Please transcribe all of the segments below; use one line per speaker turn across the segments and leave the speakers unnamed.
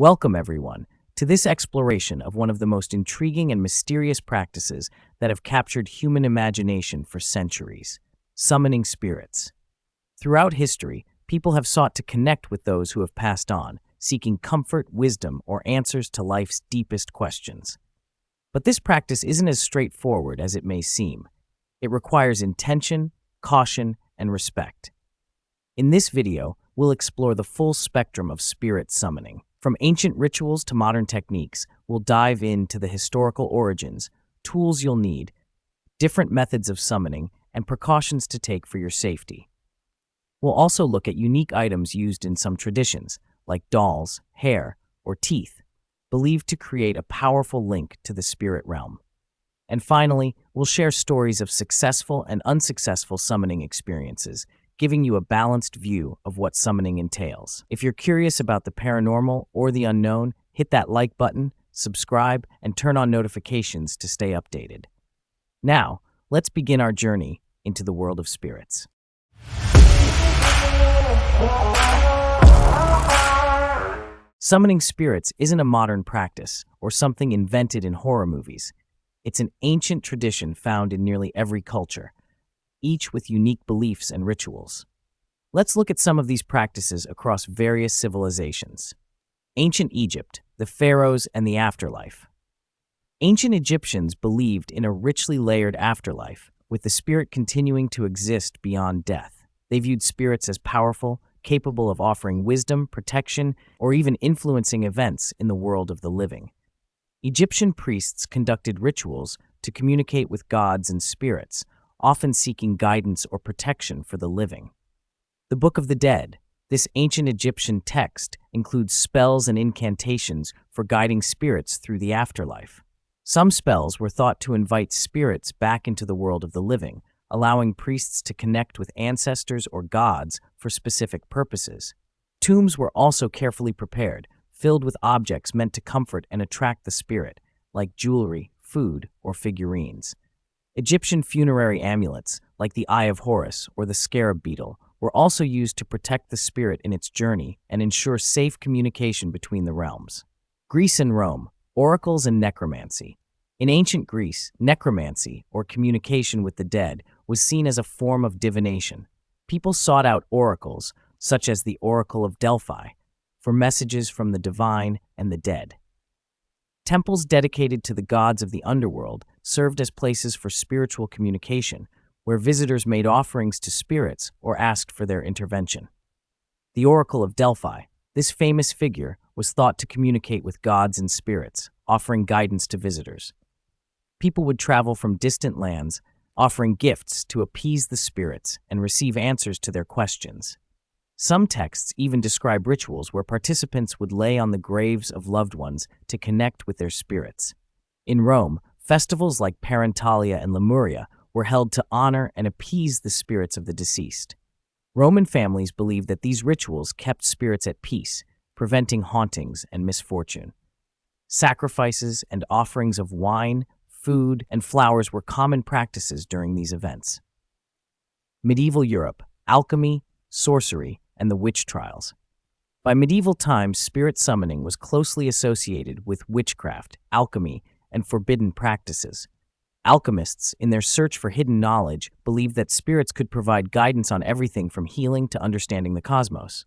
Welcome, everyone, to this exploration of one of the most intriguing and mysterious practices that have captured human imagination for centuries: summoning spirits. Throughout history, people have sought to connect with those who have passed on, seeking comfort, wisdom, or answers to life's deepest questions. But this practice isn't as straightforward as it may seem. It requires intention, caution, and respect. In this video, we'll explore the full spectrum of spirit summoning. From ancient rituals to modern techniques, we'll dive into the historical origins, tools you'll need, different methods of summoning, and precautions to take for your safety. We'll also look at unique items used in some traditions, like dolls, hair, or teeth, believed to create a powerful link to the spirit realm. And finally, we'll share stories of successful and unsuccessful summoning experiences, giving you a balanced view of what summoning entails. If you're curious about the paranormal or the unknown, hit that like button, subscribe, and turn on notifications to stay updated. Now, let's begin our journey into the world of spirits. Summoning spirits isn't a modern practice or something invented in horror movies. It's an ancient tradition found in nearly every culture, each with unique beliefs and rituals. Let's look at some of these practices across various civilizations. Ancient Egypt, the pharaohs, and the afterlife. Ancient Egyptians believed in a richly layered afterlife, with the spirit continuing to exist beyond death. They viewed spirits as powerful, capable of offering wisdom, protection, or even influencing events in the world of the living. Egyptian priests conducted rituals to communicate with gods and spirits, often seeking guidance or protection for the living. The Book of the Dead, this ancient Egyptian text, includes spells and incantations for guiding spirits through the afterlife. Some spells were thought to invite spirits back into the world of the living, allowing priests to connect with ancestors or gods for specific purposes. Tombs were also carefully prepared, filled with objects meant to comfort and attract the spirit, like jewelry, food, or figurines. Egyptian funerary amulets, like the Eye of Horus or the scarab beetle, were also used to protect the spirit in its journey and ensure safe communication between the realms. Greece and Rome, oracles and necromancy. In ancient Greece, necromancy, or communication with the dead, was seen as a form of divination. People sought out oracles, such as the Oracle of Delphi, for messages from the divine and the dead. Temples dedicated to the gods of the underworld served as places for spiritual communication, where visitors made offerings to spirits or asked for their intervention. The Oracle of Delphi, this famous figure, was thought to communicate with gods and spirits, offering guidance to visitors. People would travel from distant lands, offering gifts to appease the spirits and receive answers to their questions. Some texts even describe rituals where participants would lay on the graves of loved ones to connect with their spirits. In Rome, festivals like Parentalia and Lemuria were held to honor and appease the spirits of the deceased. Roman families believed that these rituals kept spirits at peace, preventing hauntings and misfortune. Sacrifices and offerings of wine, food, and flowers were common practices during these events. Medieval Europe, alchemy, sorcery, and the witch trials. By medieval times, spirit summoning was closely associated with witchcraft, alchemy, and forbidden practices. Alchemists, in their search for hidden knowledge, believed that spirits could provide guidance on everything from healing to understanding the cosmos.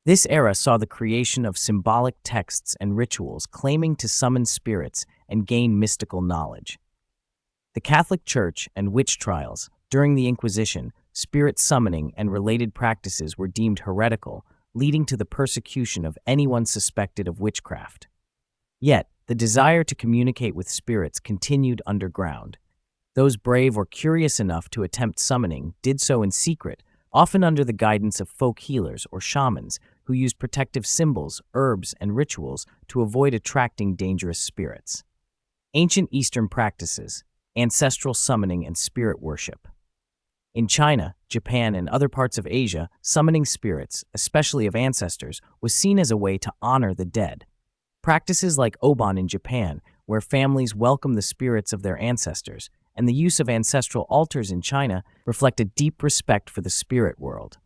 This era saw the creation of symbolic texts and rituals claiming to summon spirits and gain mystical knowledge. The Catholic Church and witch trials. During the Inquisition, spirit summoning and related practices were deemed heretical, leading to the persecution of anyone suspected of witchcraft. Yet, the desire to communicate with spirits continued underground. Those brave or curious enough to attempt summoning did so in secret, often under the guidance of folk healers or shamans who used protective symbols, herbs, and rituals to avoid attracting dangerous spirits. Ancient Eastern practices, ancestral summoning and spirit worship. In China, Japan, and other parts of Asia, summoning spirits, especially of ancestors, was seen as a way to honor the dead. Practices like Obon in Japan, where families welcome the spirits of their ancestors, and the use of ancestral altars in China reflect a deep respect for the spirit world.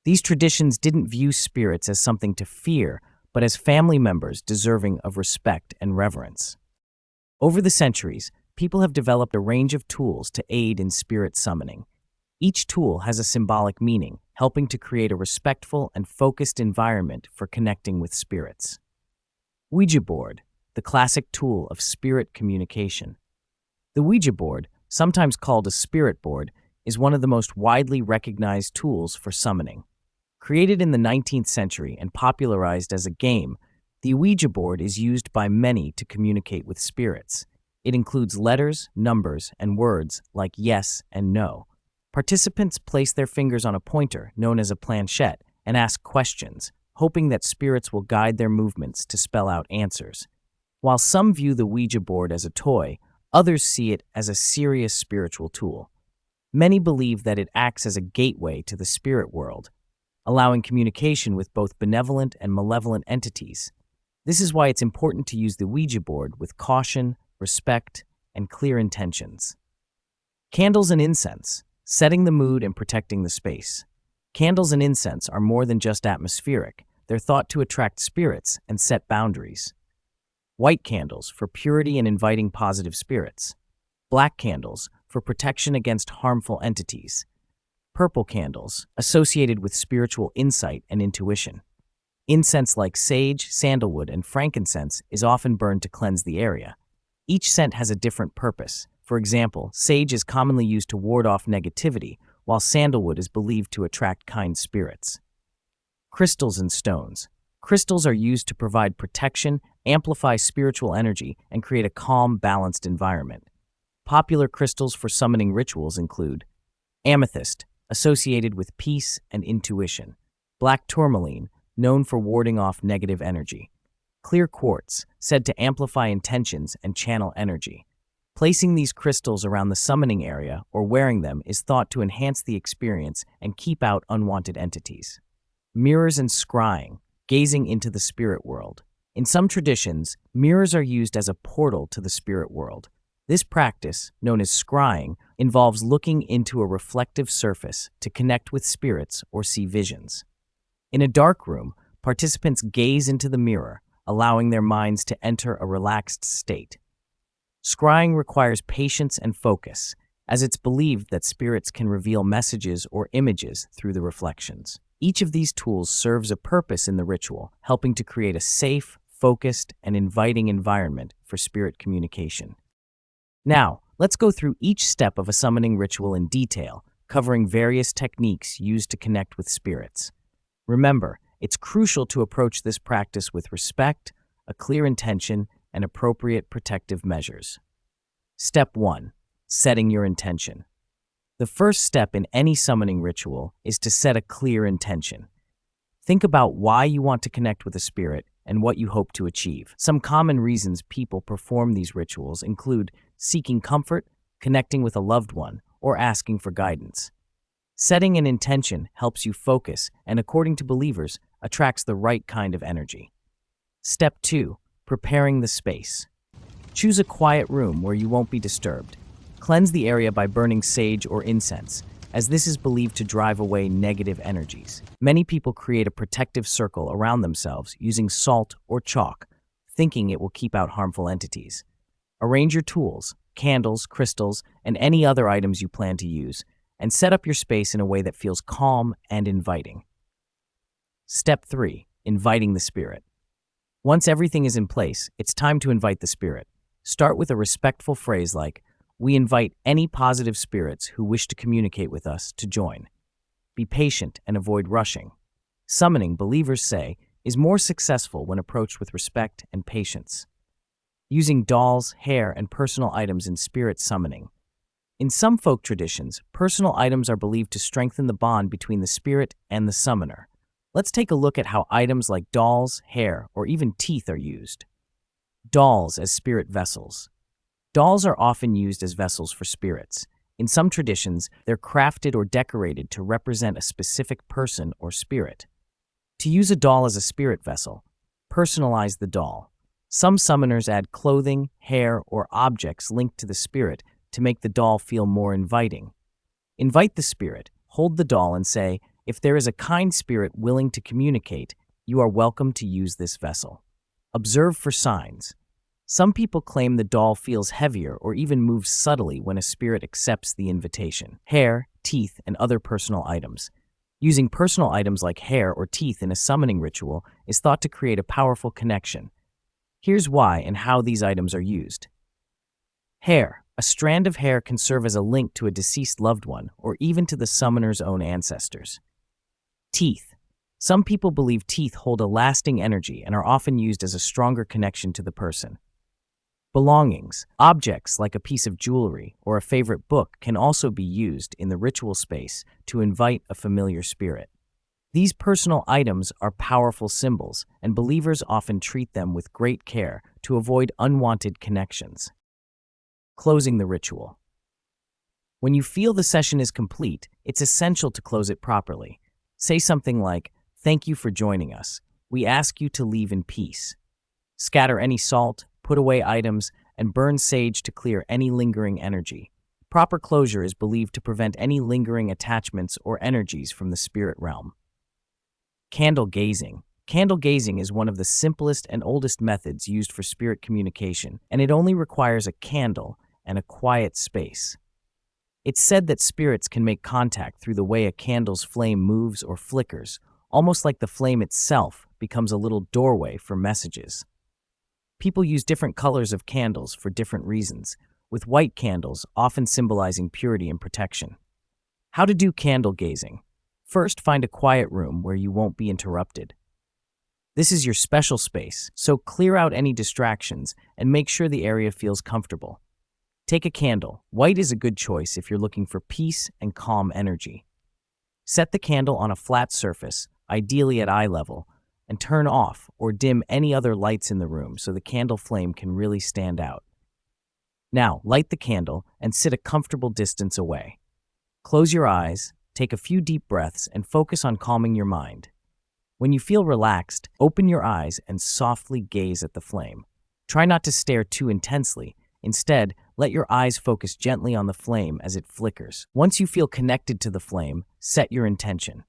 These traditions didn't view spirits as something to fear, but as family members deserving of respect and reverence. Over the centuries, people have developed a range of tools to aid in spirit summoning. Each tool has a symbolic meaning, helping to create a respectful and focused environment for connecting with spirits. Ouija board, the classic tool of spirit communication. The Ouija board, sometimes called a spirit board, is one of the most widely recognized tools for summoning. Created in the 19th century and popularized as a game, the Ouija board is used by many to communicate with spirits. It includes letters, numbers, and words like yes and no. Participants place their fingers on a pointer, known as a planchette, and ask questions, hoping that spirits will guide their movements to spell out answers. While some view the Ouija board as a toy, others see it as a serious spiritual tool. Many believe that it acts as a gateway to the spirit world, allowing communication with both benevolent and malevolent entities. This is why it's important to use the Ouija board with caution, respect, and clear intentions. Candles and incense, setting the mood and protecting the space. Candles and incense are more than just atmospheric. They're thought to attract spirits and set boundaries. White candles for purity and inviting positive spirits. Black candles for protection against harmful entities. Purple candles associated with spiritual insight and intuition. Incense like sage, sandalwood, and frankincense is often burned to cleanse the area. Each scent has a different purpose. For example, sage is commonly used to ward off negativity, while sandalwood is believed to attract kind spirits. Crystals and stones. Crystals are used to provide protection, amplify spiritual energy, and create a calm, balanced environment. Popular crystals for summoning rituals include amethyst, associated with peace and intuition. Black tourmaline, known for warding off negative energy. Clear quartz, said to amplify intentions and channel energy. Placing these crystals around the summoning area or wearing them is thought to enhance the experience and keep out unwanted entities. Mirrors and scrying, gazing into the spirit world. In some traditions, mirrors are used as a portal to the spirit world. This practice, known as scrying, involves looking into a reflective surface to connect with spirits or see visions. In a dark room, participants gaze into the mirror, allowing their minds to enter a relaxed state. Scrying requires patience and focus, as it's believed that spirits can reveal messages or images through the reflections. Each of these tools serves a purpose in the ritual, helping to create a safe, focused, and inviting environment for spirit communication. Now, let's go through each step of a summoning ritual in detail, covering various techniques used to connect with spirits. Remember, it's crucial to approach this practice with respect, a clear intention, and appropriate protective measures. Step 1. Setting your intention. The first step in any summoning ritual is to set a clear intention. Think about why you want to connect with a spirit and what you hope to achieve. Some common reasons people perform these rituals include seeking comfort, connecting with a loved one, or asking for guidance. Setting an intention helps you focus and, according to believers, attracts the right kind of energy. Step 2. Preparing the space. Choose a quiet room where you won't be disturbed. Cleanse the area by burning sage or incense, as this is believed to drive away negative energies. Many people create a protective circle around themselves using salt or chalk, thinking it will keep out harmful entities. Arrange your tools, candles, crystals, and any other items you plan to use, and set up your space in a way that feels calm and inviting. Step 3. Inviting the spirit. Once everything is in place, it's time to invite the spirit. Start with a respectful phrase like, "We invite any positive spirits who wish to communicate with us to join." Be patient and avoid rushing. Summoning, believers say, is more successful when approached with respect and patience. Using dolls, hair, and personal items in spirit summoning. In some folk traditions, personal items are believed to strengthen the bond between the spirit and the summoner. Let's take a look at how items like dolls, hair, or even teeth are used. Dolls as spirit vessels. Dolls are often used as vessels for spirits. In some traditions, they're crafted or decorated to represent a specific person or spirit. To use a doll as a spirit vessel, personalize the doll. Some summoners add clothing, hair, or objects linked to the spirit to make the doll feel more inviting. Invite the spirit, hold the doll, and say, "If there is a kind spirit willing to communicate, You are welcome to use this vessel. Observe for signs. Some people claim the doll feels heavier or even moves subtly when a spirit accepts the invitation. Hair, teeth, and other personal items. Using personal items like hair or teeth in a summoning ritual is thought to create a powerful connection. Here's why and how these items are used. Hair. A strand of hair can serve as a link to a deceased loved one or even to the summoner's own ancestors. Teeth. Some people believe teeth hold a lasting energy and are often used as a stronger connection to the person. Belongings. Objects like a piece of jewelry or a favorite book can also be used in the ritual space to invite a familiar spirit. These personal items are powerful symbols, and believers often treat them with great care to avoid unwanted connections. Closing the ritual. When you feel the session is complete, it's essential to close it properly. Say something like, "Thank you for joining us. We ask you to leave in peace." Scatter any salt, put away items, and burn sage to clear any lingering energy. Proper closure is believed to prevent any lingering attachments or energies from the spirit realm. Candle gazing. Candle gazing is one of the simplest and oldest methods used for spirit communication, and it only requires a candle and a quiet space. It's said that spirits can make contact through the way a candle's flame moves or flickers, almost like the flame itself becomes a little doorway for messages. People use different colors of candles for different reasons, with white candles often symbolizing purity and protection. How to do candle gazing. First, find a quiet room where you won't be interrupted. This is your special space, so clear out any distractions and make sure the area feels comfortable. Take a candle. White is a good choice if you're looking for peace and calm energy. Set the candle on a flat surface, ideally at eye level, and turn off or dim any other lights in the room so the candle flame can really stand out. Now, light the candle and sit a comfortable distance away. Close your eyes, take a few deep breaths, and focus on calming your mind. When you feel relaxed, open your eyes and softly gaze at the flame. Try not to stare too intensely. Instead, let your eyes focus gently on the flame as it flickers. Once you feel connected to the flame, set your intention.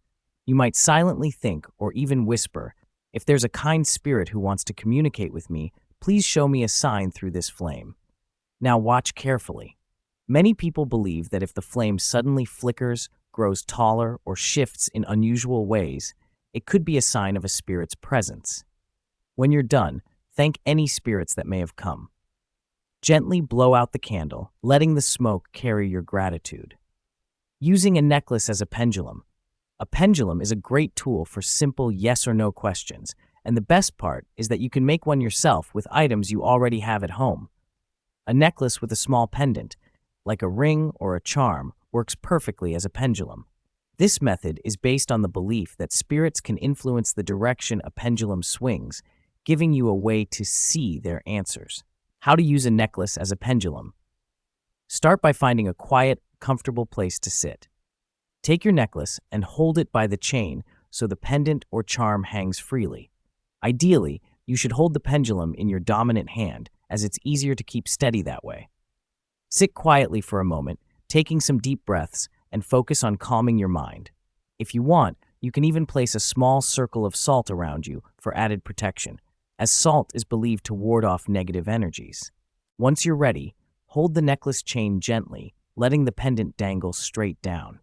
You might silently think or even whisper, "If there's a kind spirit who wants to communicate with me, please show me a sign through this flame." Now watch carefully. Many people believe that if the flame suddenly flickers, grows taller, or shifts in unusual ways, it could be a sign of a spirit's presence. When you're done, thank any spirits that may have come. Gently blow out the candle, letting the smoke carry your gratitude. Using a necklace as a pendulum. A pendulum is a great tool for simple yes or no questions, and the best part is that you can make one yourself with items you already have at home. A necklace with a small pendant, like a ring or a charm, works perfectly as a pendulum. This method is based on the belief that spirits can influence the direction a pendulum swings, giving you a way to see their answers. How to use a necklace as a pendulum. Start by finding a quiet, comfortable place to sit. Take your necklace and hold it by the chain so the pendant or charm hangs freely. Ideally, you should hold the pendulum in your dominant hand, as it's easier to keep steady that way. Sit quietly for a moment, taking some deep breaths, and focus on calming your mind. If you want, you can even place a small circle of salt around you for added protection, as salt is believed to ward off negative energies. Once you're ready, hold the necklace chain gently, letting the pendant dangle straight down.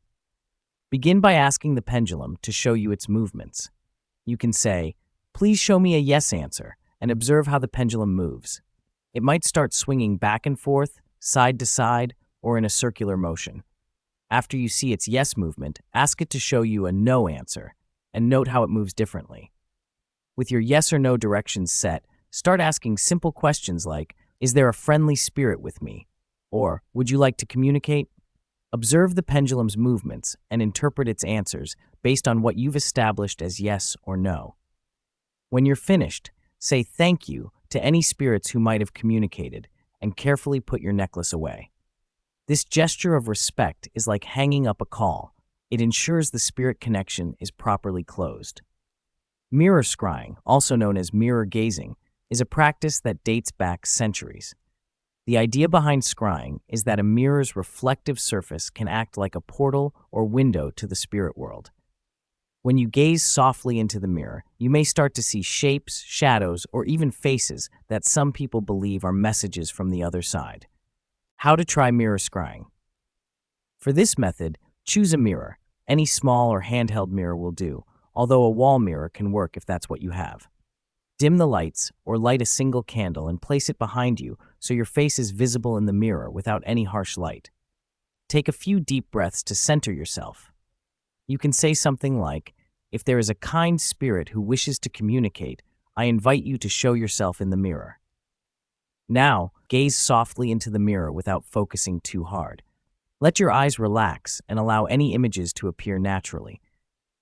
Begin by asking the pendulum to show you its movements. You can say, "Please show me a yes answer," and observe how the pendulum moves. It might start swinging back and forth, side to side, or in a circular motion. After you see its yes movement, ask it to show you a no answer, and note how it moves differently. With your yes or no directions set, start asking simple questions like, "Is there a friendly spirit with me?" Or, "Would you like to communicate?" Observe the pendulum's movements and interpret its answers based on what you've established as yes or no. When you're finished, say thank you to any spirits who might have communicated and carefully put your necklace away. This gesture of respect is like hanging up a call. It ensures the spirit connection is properly closed. Mirror scrying, also known as mirror gazing, is a practice that dates back centuries. The idea behind scrying is that a mirror's reflective surface can act like a portal or window to the spirit world. When you gaze softly into the mirror, you may start to see shapes, shadows, or even faces that some people believe are messages from the other side. How to try mirror scrying. For this method, choose a mirror. Any small or handheld mirror will do, although a wall mirror can work if that's what you have. Dim the lights or light a single candle and place it behind you so your face is visible in the mirror without any harsh light. Take a few deep breaths to center yourself. You can say something like, "If there is a kind spirit who wishes to communicate, I invite you to show yourself in the mirror." Now, gaze softly into the mirror without focusing too hard. Let your eyes relax and allow any images to appear naturally.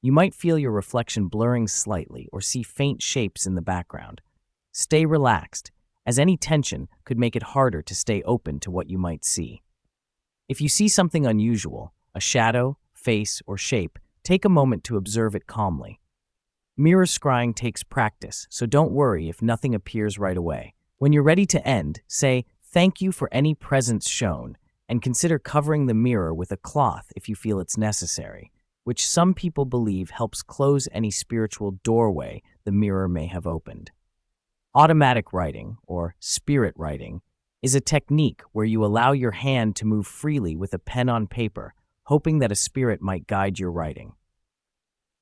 You might feel your reflection blurring slightly or see faint shapes in the background. Stay relaxed, as any tension could make it harder to stay open to what you might see. If you see something unusual, a shadow, face, or shape, take a moment to observe it calmly. Mirror scrying takes practice, so don't worry if nothing appears right away. When you're ready to end, say, "Thank you for any presence shown," and consider covering the mirror with a cloth if you feel it's necessary, which some people believe helps close any spiritual doorway the mirror may have opened. Automatic writing, or spirit writing, is a technique where you allow your hand to move freely with a pen on paper, hoping that a spirit might guide your writing.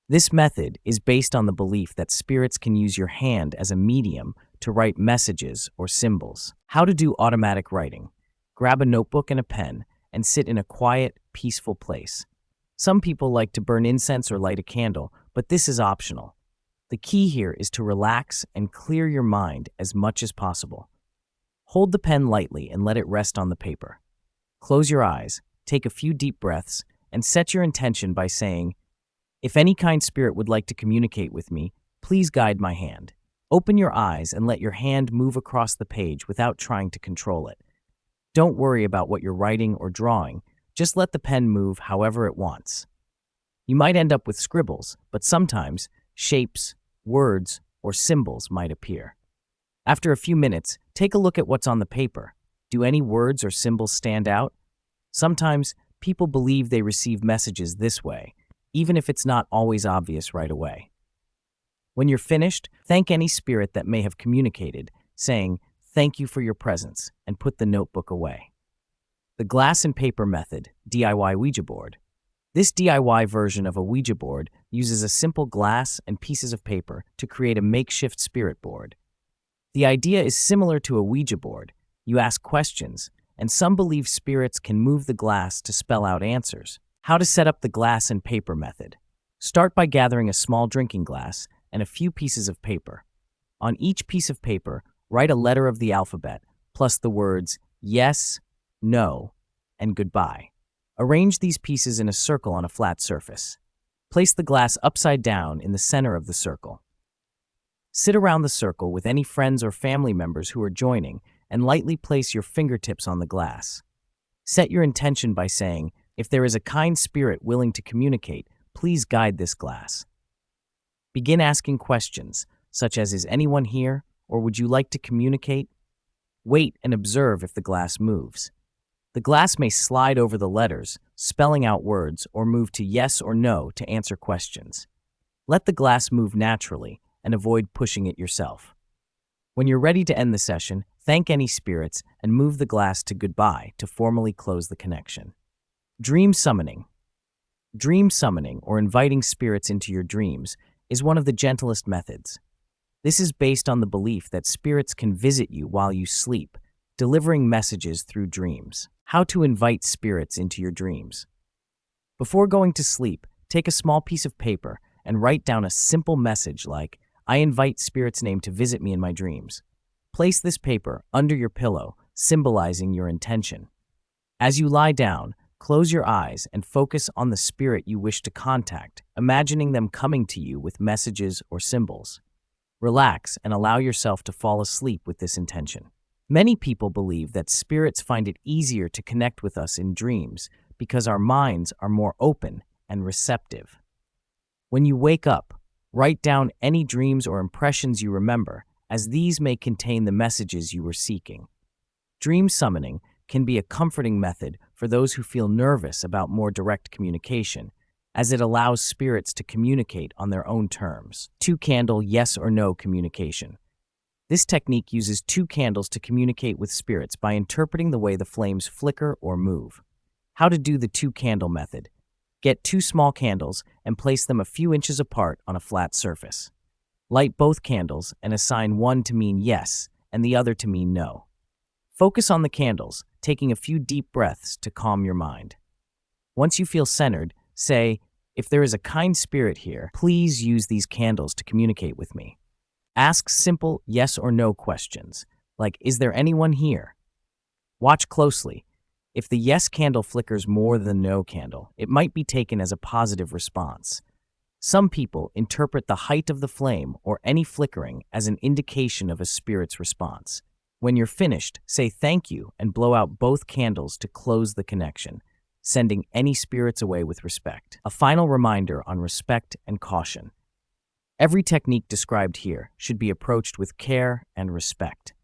This method is based on the belief that spirits can use your hand as a medium to write messages or symbols. How to do automatic writing. Grab a notebook and a pen and sit in a quiet, peaceful place. Some people like to burn incense or light a candle, but this is optional. The key here is to relax and clear your mind as much as possible. Hold the pen lightly and let it rest on the paper. Close your eyes, take a few deep breaths, and set your intention by saying, "If any kind spirit would like to communicate with me, please guide my hand." Open your eyes and let your hand move across the page without trying to control it. Don't worry about what you're writing or drawing, just let the pen move however it wants. You might end up with scribbles, but sometimes shapes, words, or symbols might appear. After a few minutes, take a look at what's on the paper. Do any words or symbols stand out? Sometimes people believe they receive messages this way, even if it's not always obvious right away. When you're finished, thank any spirit that may have communicated, saying, "Thank you for your presence," and put the notebook away. The glass and paper method, DIY Ouija board. This DIY version of a Ouija board uses a simple glass and pieces of paper to create a makeshift spirit board. The idea is similar to a Ouija board. You ask questions, and some believe spirits can move the glass to spell out answers. How to set up the glass and paper method. Start by gathering a small drinking glass and a few pieces of paper. On each piece of paper, write a letter of the alphabet, plus the words yes, no, and goodbye. Arrange these pieces in a circle on a flat surface. Place the glass upside down in the center of the circle. Sit around the circle with any friends or family members who are joining and lightly place your fingertips on the glass. Set your intention by saying, "If there is a kind spirit willing to communicate, please guide this glass." Begin asking questions, such as, "Is anyone here?" or "Would you like to communicate?" Wait and observe if the glass moves. The glass may slide over the letters, spelling out words, or move to yes or no to answer questions. Let the glass move naturally and avoid pushing it yourself. When you're ready to end the session, thank any spirits and move the glass to goodbye to formally close the connection. Dream summoning. Dream summoning, or inviting spirits into your dreams, is one of the gentlest methods. This is based on the belief that spirits can visit you while you sleep, delivering messages through dreams. How to invite spirits into your dreams. Before going to sleep, take a small piece of paper and write down a simple message like, "I invite spirit's name to visit me in my dreams." Place this paper under your pillow, symbolizing your intention. As you lie down, close your eyes and focus on the spirit you wish to contact, imagining them coming to you with messages or symbols. Relax and allow yourself to fall asleep with this intention. Many people believe that spirits find it easier to connect with us in dreams because our minds are more open and receptive. When you wake up, write down any dreams or impressions you remember, as these may contain the messages you were seeking. Dream summoning can be a comforting method for those who feel nervous about more direct communication, as it allows spirits to communicate on their own terms. Two-candle yes or no communication. This technique uses two candles to communicate with spirits by interpreting the way the flames flicker or move. How to do the two-candle method. Get two small candles and place them a few inches apart on a flat surface. Light both candles and assign one to mean yes and the other to mean no. Focus on the candles, taking a few deep breaths to calm your mind. Once you feel centered, say, "If there is a kind spirit here, please use these candles to communicate with me." Ask simple yes or no questions, like, "Is there anyone here?" Watch closely. If the yes candle flickers more than the no candle, it might be taken as a positive response. Some people interpret the height of the flame or any flickering as an indication of a spirit's response. When you're finished, say thank you and blow out both candles to close the connection, sending any spirits away with respect. A final reminder on respect and caution. Every technique described here should be approached with care and respect.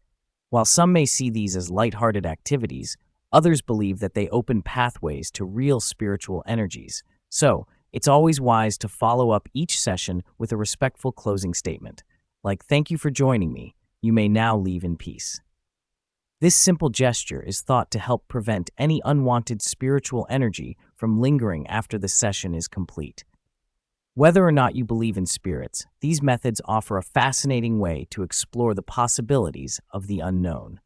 While some may see these as lighthearted activities, others believe that they open pathways to real spiritual energies. So, it's always wise to follow up each session with a respectful closing statement, like, "Thank you for joining me. You may now leave in peace." This simple gesture is thought to help prevent any unwanted spiritual energy from lingering after the session is complete. Whether or not you believe in spirits, these methods offer a fascinating way to explore the possibilities of the unknown.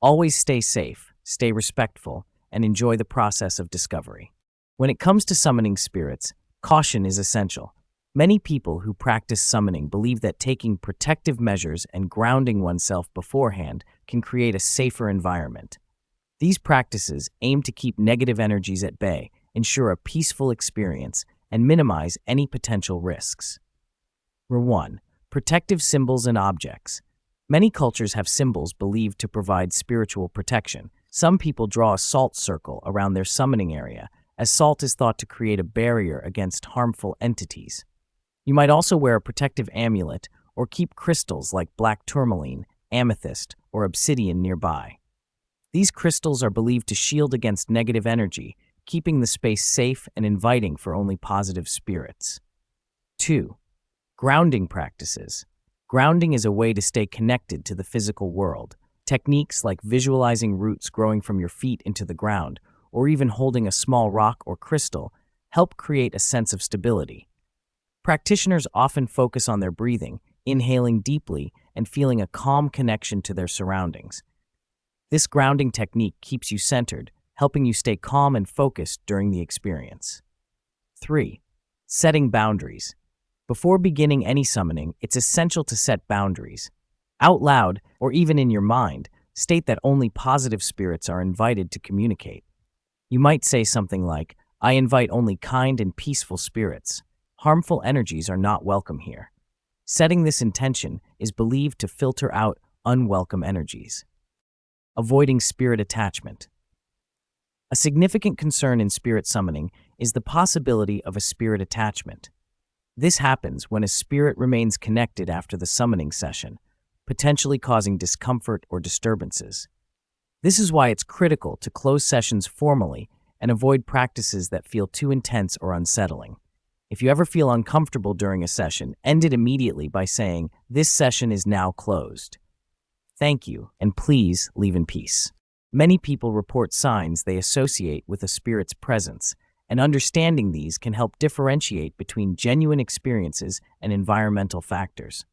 Always stay safe, stay respectful, and enjoy the process of discovery. When it comes to summoning spirits, caution is essential. Many people who practice summoning believe that taking protective measures and grounding oneself beforehand can create a safer environment. These practices aim to keep negative energies at bay, ensure a peaceful experience, and minimize any potential risks. 1. Protective symbols and objects. Many cultures have symbols believed to provide spiritual protection. Some people draw a salt circle around their summoning area, as salt is thought to create a barrier against harmful entities. You might also wear a protective amulet or keep crystals like black tourmaline, amethyst, or obsidian nearby. These crystals are believed to shield against negative energy, keeping the space safe and inviting for only positive spirits. 2. Grounding practices. Grounding is a way to stay connected to the physical world. Techniques like visualizing roots growing from your feet into the ground, or even holding a small rock or crystal, help create a sense of stability. Practitioners often focus on their breathing, inhaling deeply and feeling a calm connection to their surroundings. This grounding technique keeps you centered, helping you stay calm and focused during the experience. 3. Setting boundaries. Before beginning any summoning, it's essential to set boundaries. Out loud, or even in your mind, state that only positive spirits are invited to communicate. You might say something like, "I invite only kind and peaceful spirits. Harmful energies are not welcome here." Setting this intention is believed to filter out unwelcome energies. Avoiding spirit attachment. A significant concern in spirit summoning is the possibility of a spirit attachment. This happens when a spirit remains connected after the summoning session, potentially causing discomfort or disturbances. This is why it's critical to close sessions formally and avoid practices that feel too intense or unsettling. If you ever feel uncomfortable during a session, end it immediately by saying, "This session is now closed. Thank you, and please leave in peace." Many people report signs they associate with a spirit's presence, and understanding these can help differentiate between genuine experiences and environmental factors.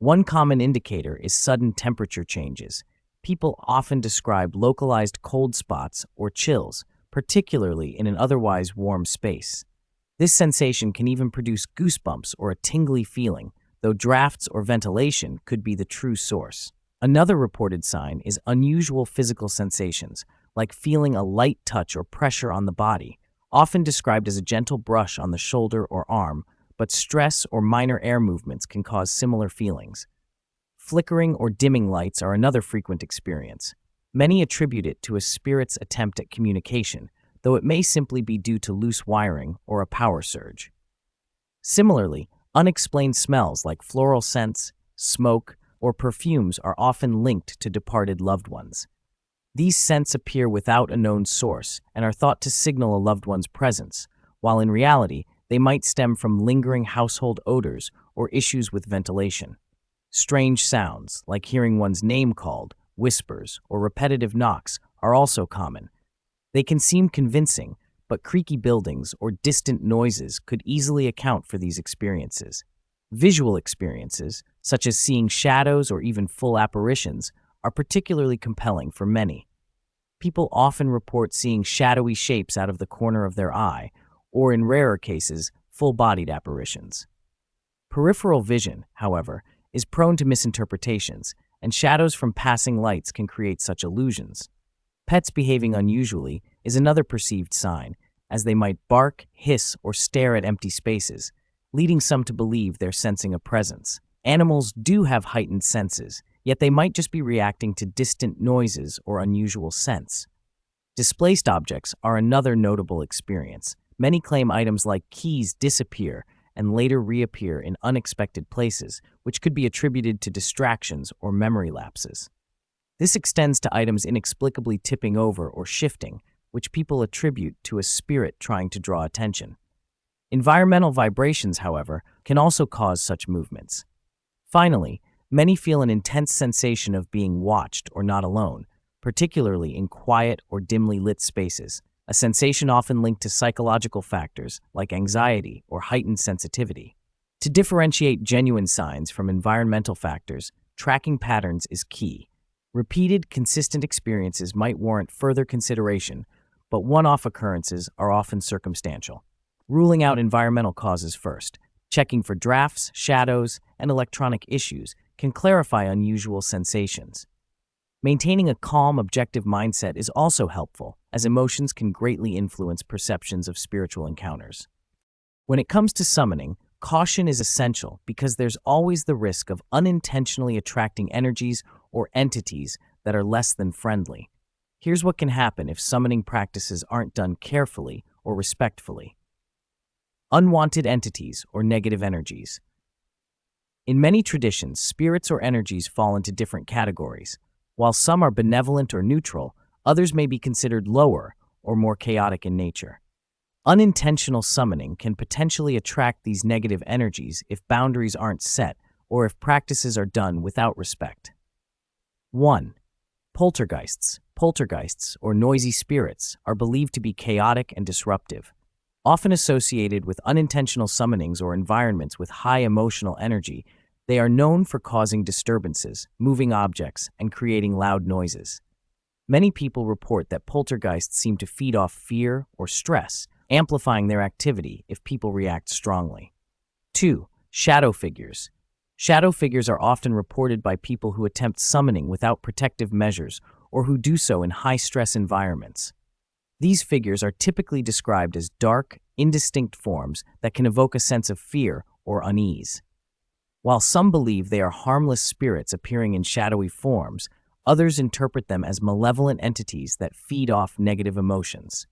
One common indicator is sudden temperature changes. People often describe localized cold spots or chills, particularly in an otherwise warm space. This sensation can even produce goosebumps or a tingly feeling, though drafts or ventilation could be the true source. Another reported sign is unusual physical sensations, like feeling a light touch or pressure on the body, often described as a gentle brush on the shoulder or arm, but stress or minor air movements can cause similar feelings. Flickering or dimming lights are another frequent experience. Many attribute it to a spirit's attempt at communication, though it may simply be due to loose wiring or a power surge. Similarly, unexplained smells like floral scents, smoke, or perfumes are often linked to departed loved ones. These scents appear without a known source and are thought to signal a loved one's presence, while in reality, they might stem from lingering household odors or issues with ventilation. Strange sounds, like hearing one's name called, whispers, or repetitive knocks, are also common. They can seem convincing, but creaky buildings or distant noises could easily account for these experiences. Visual experiences, such as seeing shadows or even full apparitions, are particularly compelling for many. People often report seeing shadowy shapes out of the corner of their eye, or in rarer cases, full-bodied apparitions. Peripheral vision, however, is prone to misinterpretations, and shadows from passing lights can create such illusions. Pets behaving unusually is another perceived sign, as they might bark, hiss, or stare at empty spaces, leading some to believe they're sensing a presence. Animals do have heightened senses, yet they might just be reacting to distant noises or unusual scents. Displaced objects are another notable experience. Many claim items like keys disappear and later reappear in unexpected places, which could be attributed to distractions or memory lapses. This extends to items inexplicably tipping over or shifting, which people attribute to a spirit trying to draw attention. Environmental vibrations, however, can also cause such movements. Finally, many feel an intense sensation of being watched or not alone, particularly in quiet or dimly lit spaces, a sensation often linked to psychological factors like anxiety or heightened sensitivity. To differentiate genuine signs from environmental factors, tracking patterns is key. Repeated, consistent experiences might warrant further consideration, but one-off occurrences are often circumstantial. Ruling out environmental causes first, checking for drafts, shadows, and electronic issues can clarify unusual sensations. Maintaining a calm, objective mindset is also helpful, as emotions can greatly influence perceptions of spiritual encounters. When it comes to summoning, caution is essential because there's always the risk of unintentionally attracting energies or entities that are less than friendly. Here's what can happen if summoning practices aren't done carefully or respectfully. Unwanted entities or negative energies. In many traditions, spirits or energies fall into different categories. While some are benevolent or neutral, others may be considered lower or more chaotic in nature. Unintentional summoning can potentially attract these negative energies if boundaries aren't set or if practices are done without respect. 1. Poltergeists. Poltergeists, or noisy spirits, are believed to be chaotic and disruptive. Often associated with unintentional summonings or environments with high emotional energy, they are known for causing disturbances, moving objects, and creating loud noises. Many people report that poltergeists seem to feed off fear or stress, amplifying their activity if people react strongly. 2. Shadow figures. Shadow figures are often reported by people who attempt summoning without protective measures or who do so in high-stress environments. These figures are typically described as dark, indistinct forms that can evoke a sense of fear or unease. While some believe they are harmless spirits appearing in shadowy forms, others interpret them as malevolent entities that feed off negative emotions.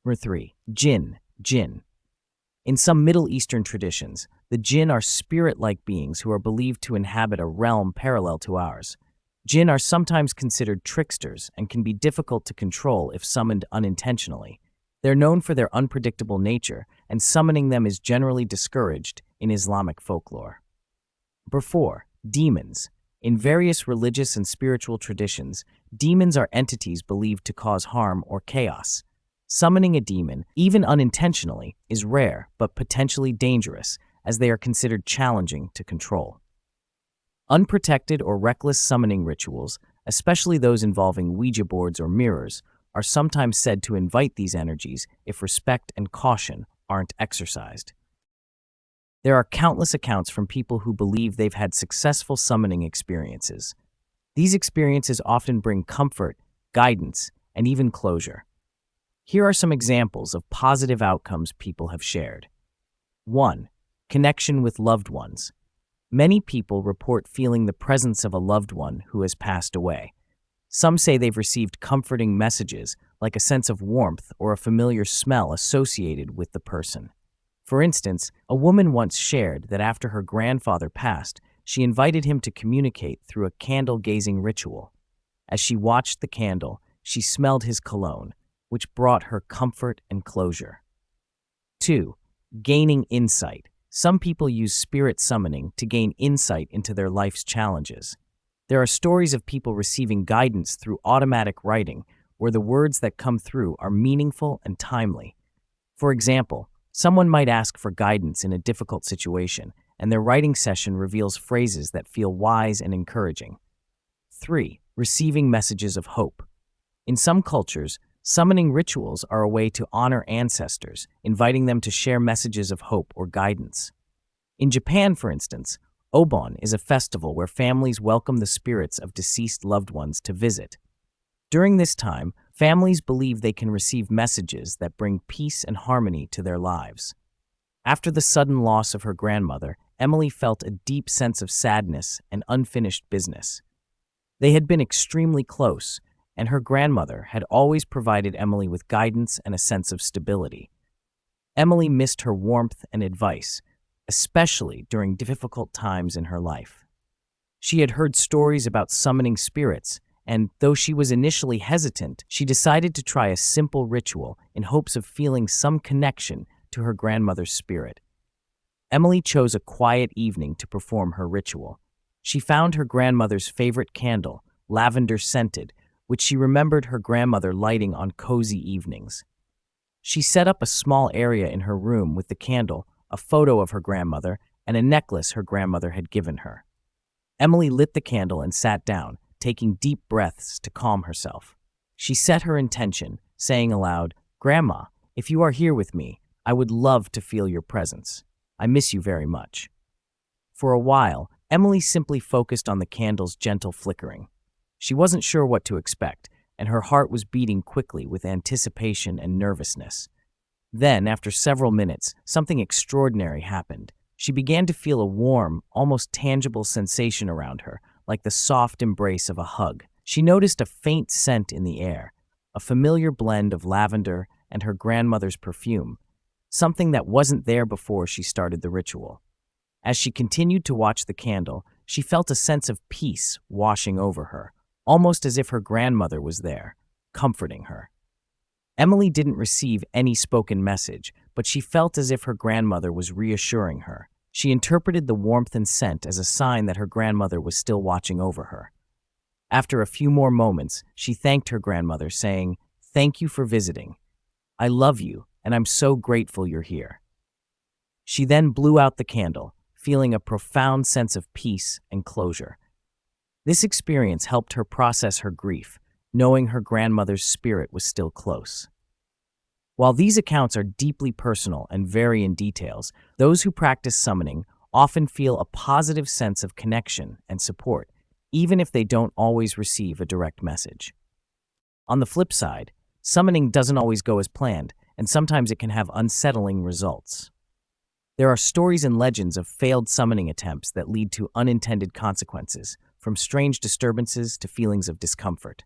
3. Jinn. In some Middle Eastern traditions, the jinn are spirit-like beings who are believed to inhabit a realm parallel to ours. Jinn are sometimes considered tricksters and can be difficult to control if summoned unintentionally. They're known for their unpredictable nature, and summoning them is generally discouraged in Islamic folklore. 4. Demons. In various religious and spiritual traditions, demons are entities believed to cause harm or chaos. Summoning a demon, even unintentionally, is rare but potentially dangerous, as they are considered challenging to control. Unprotected or reckless summoning rituals, especially those involving Ouija boards or mirrors, are sometimes said to invite these energies if respect and caution aren't exercised. There are countless accounts from people who believe they've had successful summoning experiences. These experiences often bring comfort, guidance, and even closure. Here are some examples of positive outcomes people have shared. 1. Connection with loved ones. Many people report feeling the presence of a loved one who has passed away. Some say they've received comforting messages, like a sense of warmth or a familiar smell associated with the person. For instance, a woman once shared that after her grandfather passed, she invited him to communicate through a candle-gazing ritual. As she watched the candle, she smelled his cologne, which brought her comfort and closure. 2. Gaining insight. Some people use spirit summoning to gain insight into their life's challenges. There are stories of people receiving guidance through automatic writing, where the words that come through are meaningful and timely. For example, someone might ask for guidance in a difficult situation, and their writing session reveals phrases that feel wise and encouraging. 3. Receiving messages of hope. In some cultures, summoning rituals are a way to honor ancestors, inviting them to share messages of hope or guidance. In Japan, for instance, Obon is a festival where families welcome the spirits of deceased loved ones to visit. During this time, families believe they can receive messages that bring peace and harmony to their lives. After the sudden loss of her grandmother, Emily felt a deep sense of sadness and unfinished business. They had been extremely close, and her grandmother had always provided Emily with guidance and a sense of stability. Emily missed her warmth and advice, especially during difficult times in her life. She had heard stories about summoning spirits, and though she was initially hesitant, she decided to try a simple ritual in hopes of feeling some connection to her grandmother's spirit. Emily chose a quiet evening to perform her ritual. She found her grandmother's favorite candle, lavender-scented, which she remembered her grandmother lighting on cozy evenings. She set up a small area in her room with the candle, a photo of her grandmother, and a necklace her grandmother had given her. Emily lit the candle and sat down, taking deep breaths to calm herself. She set her intention, saying aloud, "Grandma, if you are here with me, I would love to feel your presence. I miss you very much." For a while, Emily simply focused on the candle's gentle flickering. She wasn't sure what to expect, and her heart was beating quickly with anticipation and nervousness. Then, after several minutes, something extraordinary happened. She began to feel a warm, almost tangible sensation around her, like the soft embrace of a hug. She noticed a faint scent in the air, a familiar blend of lavender and her grandmother's perfume, something that wasn't there before she started the ritual. As she continued to watch the candle, she felt a sense of peace washing over her, almost as if her grandmother was there, comforting her. Emily didn't receive any spoken message, but she felt as if her grandmother was reassuring her. She interpreted the warmth and scent as a sign that her grandmother was still watching over her. After a few more moments, she thanked her grandmother, saying, "Thank you for visiting. I love you, and I'm so grateful you're here." She then blew out the candle, feeling a profound sense of peace and closure. This experience helped her process her grief, knowing her grandmother's spirit was still close. While these accounts are deeply personal and vary in details, those who practice summoning often feel a positive sense of connection and support, even if they don't always receive a direct message. On the flip side, summoning doesn't always go as planned, and sometimes it can have unsettling results. There are stories and legends of failed summoning attempts that lead to unintended consequences, from strange disturbances to feelings of discomfort.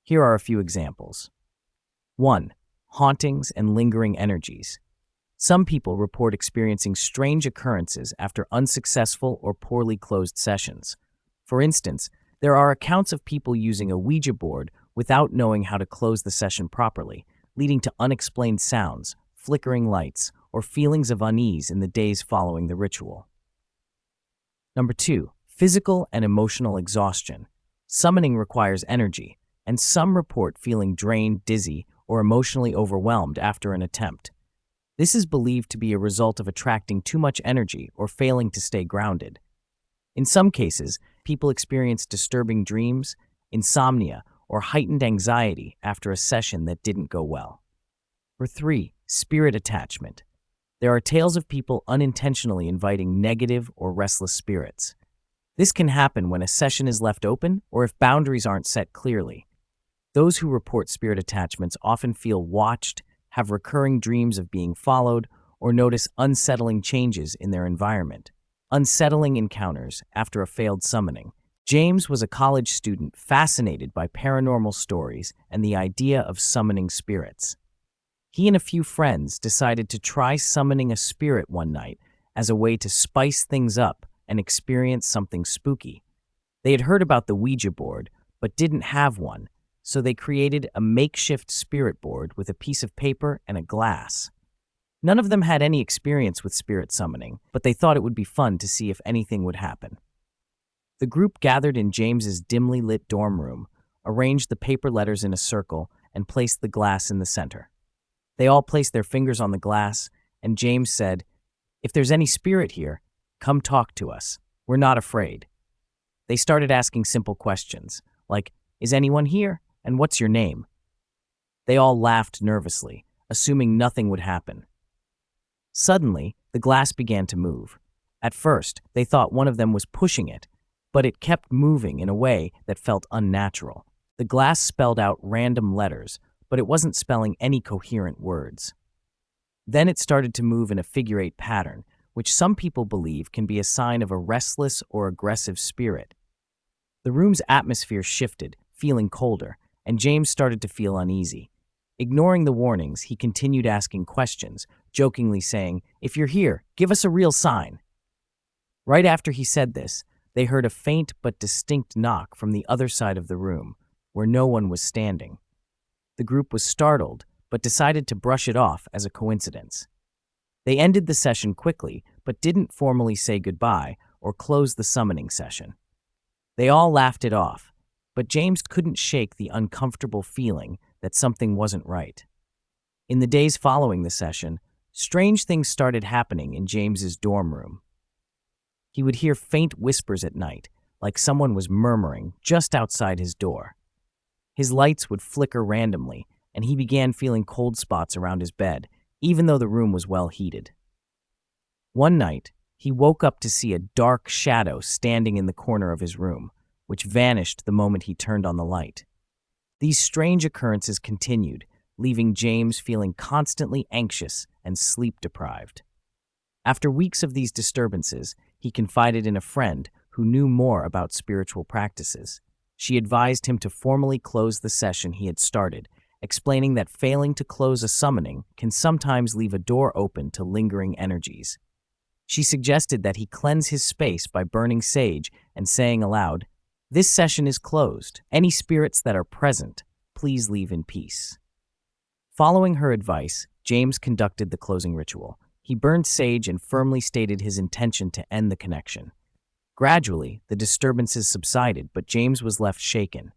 Here are a few examples. 1. Hauntings and lingering energies. Some people report experiencing strange occurrences after unsuccessful or poorly closed sessions. For instance, there are accounts of people using a Ouija board without knowing how to close the session properly, leading to unexplained sounds, flickering lights, or feelings of unease in the days following the ritual. Number 2. Physical and emotional exhaustion. Summoning requires energy, and some report feeling drained, dizzy, or emotionally overwhelmed after an attempt. This is believed to be a result of attracting too much energy or failing to stay grounded. In some cases, people experience disturbing dreams, insomnia, or heightened anxiety after a session that didn't go well. Or 3. Spirit attachment. There are tales of people unintentionally inviting negative or restless spirits. This can happen when a session is left open or if boundaries aren't set clearly. Those who report spirit attachments often feel watched, have recurring dreams of being followed, or notice unsettling changes in their environment. Unsettling encounters after a failed summoning. James was a college student fascinated by paranormal stories and the idea of summoning spirits. He and a few friends decided to try summoning a spirit one night as a way to spice things up and experience something spooky. They had heard about the Ouija board, but didn't have one, so they created a makeshift spirit board with a piece of paper and a glass. None of them had any experience with spirit summoning, but they thought it would be fun to see if anything would happen. The group gathered in James's dimly lit dorm room, arranged the paper letters in a circle, and placed the glass in the center. They all placed their fingers on the glass, and James said, "If there's any spirit here, come talk to us. We're not afraid." They started asking simple questions, like, "Is anyone here? And what's your name?" They all laughed nervously, assuming nothing would happen. Suddenly, the glass began to move. At first, they thought one of them was pushing it, but it kept moving in a way that felt unnatural. The glass spelled out random letters, but it wasn't spelling any coherent words. Then it started to move in a figure-8 pattern, which some people believe can be a sign of a restless or aggressive spirit. The room's atmosphere shifted, feeling colder, and James started to feel uneasy. Ignoring the warnings, he continued asking questions, jokingly saying, "If you're here, give us a real sign." Right after he said this, they heard a faint but distinct knock from the other side of the room, where no one was standing. The group was startled, but decided to brush it off as a coincidence. They ended the session quickly, but didn't formally say goodbye or close the summoning session. They all laughed it off, but James couldn't shake the uncomfortable feeling that something wasn't right. In the days following the session, strange things started happening in James's dorm room. He would hear faint whispers at night, like someone was murmuring just outside his door. His lights would flicker randomly, and he began feeling cold spots around his bed, even though the room was well heated. One night, he woke up to see a dark shadow standing in the corner of his room, which vanished the moment he turned on the light. These strange occurrences continued, leaving James feeling constantly anxious and sleep-deprived. After weeks of these disturbances, he confided in a friend who knew more about spiritual practices. She advised him to formally close the session he had started, explaining that failing to close a summoning can sometimes leave a door open to lingering energies. She suggested that he cleanse his space by burning sage and saying aloud, "This session is closed. Any spirits that are present, please leave in peace." Following her advice, James conducted the closing ritual. He burned sage and firmly stated his intention to end the connection. Gradually, the disturbances subsided, but James was left shaken.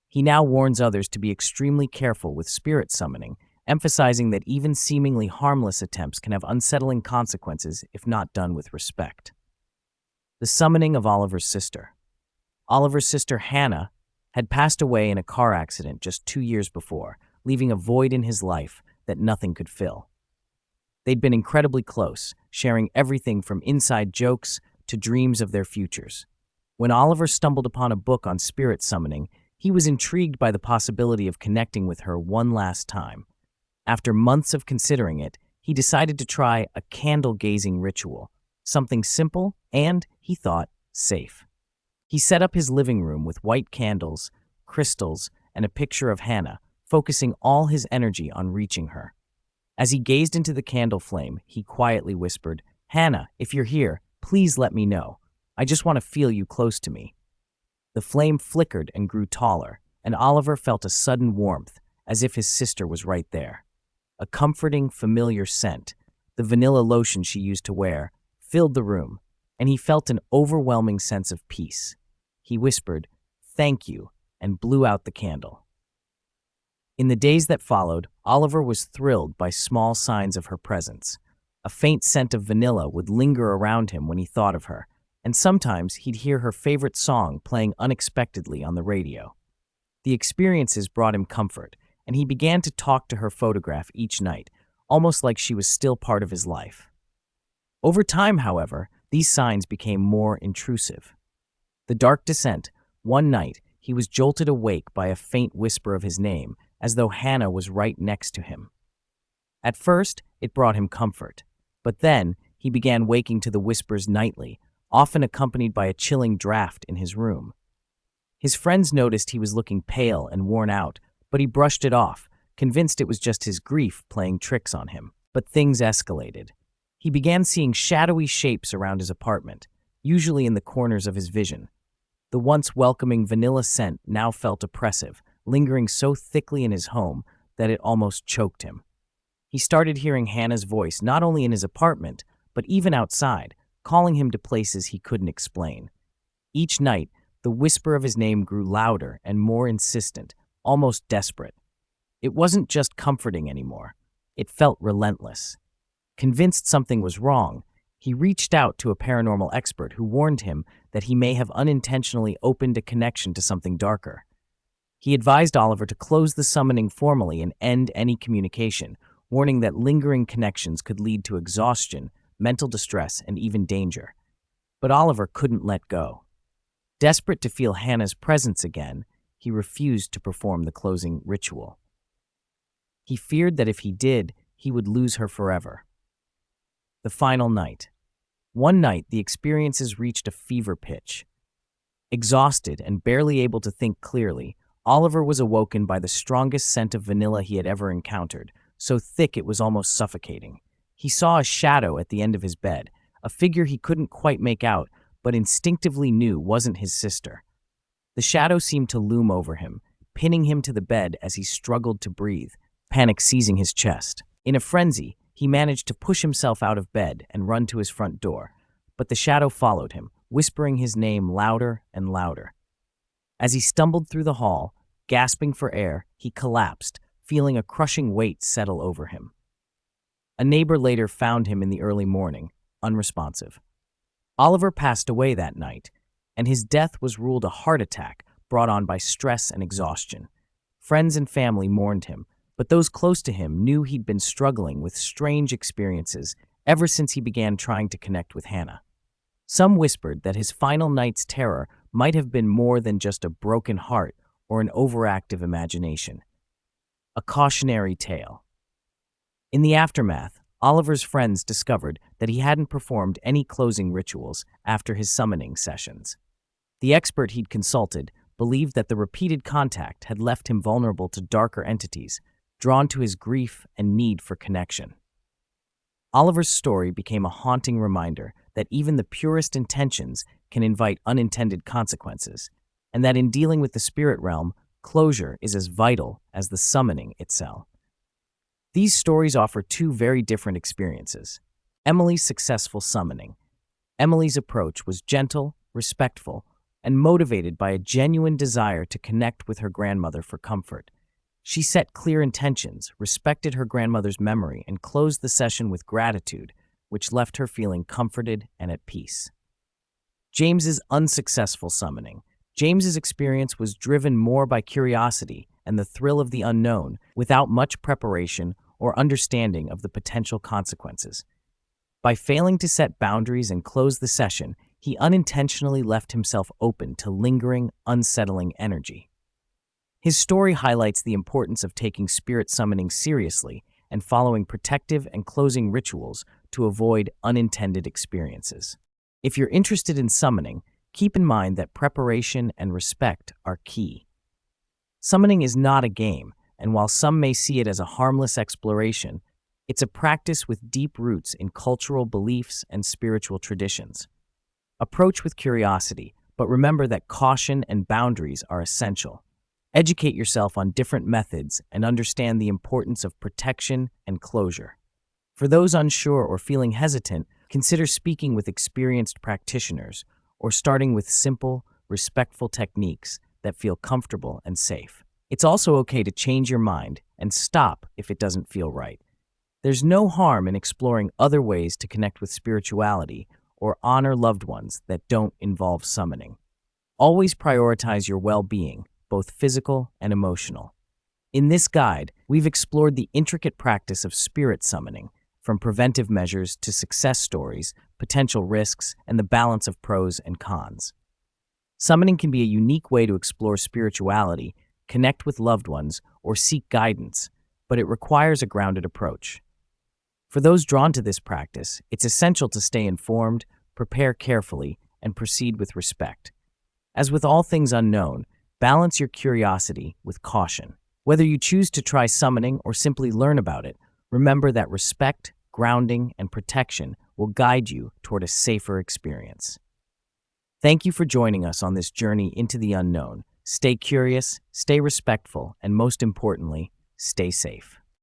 He now warns others to be extremely careful with spirit summoning, emphasizing that even seemingly harmless attempts can have unsettling consequences if not done with respect. The summoning of Oliver's sister. Oliver's sister, Hannah, had passed away in a car accident just 2 years before, leaving a void in his life that nothing could fill. They'd been incredibly close, sharing everything from inside jokes to dreams of their futures. When Oliver stumbled upon a book on spirit summoning, he was intrigued by the possibility of connecting with her one last time. After months of considering it, he decided to try a candle-gazing ritual, something simple and, he thought, safe. He set up his living room with white candles, crystals, and a picture of Hannah, focusing all his energy on reaching her. As he gazed into the candle flame, he quietly whispered, "Hannah, if you're here, please let me know. I just want to feel you close to me." The flame flickered and grew taller, and Oliver felt a sudden warmth, as if his sister was right there. A comforting, familiar scent, the vanilla lotion she used to wear, filled the room, and he felt an overwhelming sense of peace. He whispered, "Thank you," and blew out the candle. In the days that followed, Oliver was thrilled by small signs of her presence. A faint scent of vanilla would linger around him when he thought of her, and sometimes he'd hear her favorite song playing unexpectedly on the radio. The experiences brought him comfort, and he began to talk to her photograph each night, almost like she was still part of his life. Over time, however, these signs became more intrusive. The dark descent. One night, he was jolted awake by a faint whisper of his name, as though Hannah was right next to him. At first, it brought him comfort, but then he began waking to the whispers nightly, often accompanied by a chilling draft in his room. His friends noticed he was looking pale and worn out, but he brushed it off, convinced it was just his grief playing tricks on him. But things escalated. He began seeing shadowy shapes around his apartment, usually in the corners of his vision. The once welcoming vanilla scent now felt oppressive, lingering so thickly in his home that it almost choked him. He started hearing Hannah's voice not only in his apartment, but even outside, calling him to places he couldn't explain. Each night, the whisper of his name grew louder and more insistent, almost desperate. It wasn't just comforting anymore. It felt relentless. Convinced something was wrong, he reached out to a paranormal expert who warned him that he may have unintentionally opened a connection to something darker. He advised Oliver to close the summoning formally and end any communication, warning that lingering connections could lead to exhaustion, mental distress, and even danger. But Oliver couldn't let go. Desperate to feel Hannah's presence again, he refused to perform the closing ritual. He feared that if he did, he would lose her forever. The final night. One night, the experiences reached a fever pitch. Exhausted and barely able to think clearly, Oliver was awoken by the strongest scent of vanilla he had ever encountered, so thick it was almost suffocating. He saw a shadow at the end of his bed, a figure he couldn't quite make out, but instinctively knew wasn't his sister. The shadow seemed to loom over him, pinning him to the bed as he struggled to breathe, panic seizing his chest. In a frenzy, he managed to push himself out of bed and run to his front door, but the shadow followed him, whispering his name louder and louder. As he stumbled through the hall, gasping for air, he collapsed, feeling a crushing weight settle over him. A neighbor later found him in the early morning, unresponsive. Oliver passed away that night, and his death was ruled a heart attack brought on by stress and exhaustion. Friends and family mourned him, but those close to him knew he'd been struggling with strange experiences ever since he began trying to connect with Hannah. Some whispered that his final night's terror might have been more than just a broken heart or an overactive imagination. A cautionary tale. In the aftermath, Oliver's friends discovered that he hadn't performed any closing rituals after his summoning sessions. The expert he'd consulted believed that the repeated contact had left him vulnerable to darker entities, drawn to his grief and need for connection. Oliver's story became a haunting reminder that even the purest intentions can invite unintended consequences, and that in dealing with the spirit realm, closure is as vital as the summoning itself. These stories offer two very different experiences. Emily's successful summoning. Emily's approach was gentle, respectful, and motivated by a genuine desire to connect with her grandmother for comfort. She set clear intentions, respected her grandmother's memory, and closed the session with gratitude, which left her feeling comforted and at peace. James's unsuccessful summoning. James's experience was driven more by curiosity and the thrill of the unknown, without much preparation or understanding of the potential consequences. By failing to set boundaries and close the session, he unintentionally left himself open to lingering, unsettling energy. His story highlights the importance of taking spirit summoning seriously and following protective and closing rituals to avoid unintended experiences. If you're interested in summoning, keep in mind that preparation and respect are key. Summoning is not a game, and while some may see it as a harmless exploration, it's a practice with deep roots in cultural beliefs and spiritual traditions. Approach with curiosity, but remember that caution and boundaries are essential. Educate yourself on different methods and understand the importance of protection and closure. For those unsure or feeling hesitant, consider speaking with experienced practitioners or starting with simple, respectful techniques that feel comfortable and safe. It's also okay to change your mind and stop if it doesn't feel right. There's no harm in exploring other ways to connect with spirituality or honor loved ones that don't involve summoning. Always prioritize your well-being, both physical and emotional. In this guide, we've explored the intricate practice of spirit summoning, from preventive measures to success stories, potential risks, and the balance of pros and cons. Summoning can be a unique way to explore spirituality, connect with loved ones, or seek guidance, but it requires a grounded approach. For those drawn to this practice, it's essential to stay informed, prepare carefully, and proceed with respect. As with all things unknown, balance your curiosity with caution. Whether you choose to try summoning or simply learn about it, remember that respect, grounding, and protection will guide you toward a safer experience. Thank you for joining us on this journey into the unknown. Stay curious, stay respectful, and most importantly, stay safe.